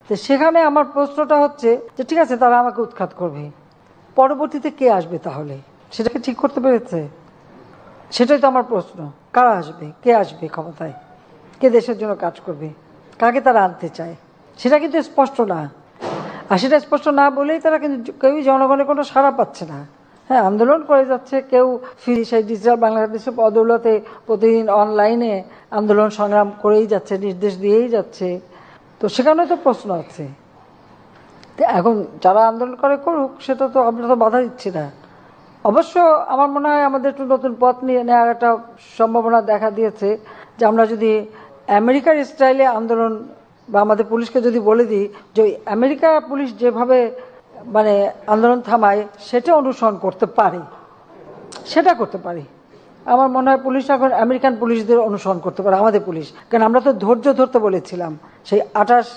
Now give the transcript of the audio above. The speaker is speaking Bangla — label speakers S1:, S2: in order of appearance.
S1: তো সেখানে আমার প্রশ্নটা হচ্ছে যে ঠিক আছে তারা আমাকে উৎখাত করবে, পরবর্তীতে কে আসবে তাহলে? সেটাকে ঠিক করতে পেরেছে? সেটাই তো আমার প্রশ্ন। কারা আসবে, কে আসবে ক্ষমতায়, কে দেশের জন্য কাজ করবে, কাকে তারা আনতে চায়? সেটা কিন্তু স্পষ্ট না। আর সেটা স্পষ্ট না বলেই তারা কিন্তু কেউই জনগণের কোনো সাড়া পাচ্ছে না। হ্যাঁ, আন্দোলন করে যাচ্ছে, কেউ সেই ডিজিটাল বাংলাদেশের বদৌলতে প্রতিদিন অনলাইনে আন্দোলন সংগ্রাম করেই যাচ্ছে, নির্দেশ দিয়েই যাচ্ছে। তো সেখানে তো প্রশ্ন আছে। এখন যারা আন্দোলন করে করুক, সেটা তো আমরা তো বাধা দিচ্ছি না। অবশ্য আমার মনে হয় আমাদের একটু নতুন পথ নিয়ে নেওয়ার একটা সম্ভাবনা দেখা দিয়েছে, যে আমরা যদি আমেরিকার স্টাইলে আন্দোলন বা আমাদের পুলিশকে যদি বলে দিই যে আমেরিকা পুলিশ যেভাবে মানে আন্দোলন থামায় সেটা অনুসরণ করতে পারে, সেটা করতে পারি। আমার মনে হয় পুলিশ এখন আমেরিকান পুলিশদের অনুসরণ করতে পারে, আমাদের পুলিশ। কারণ আমরা তো ধৈর্য ধরতে বলেছিলাম সেই 28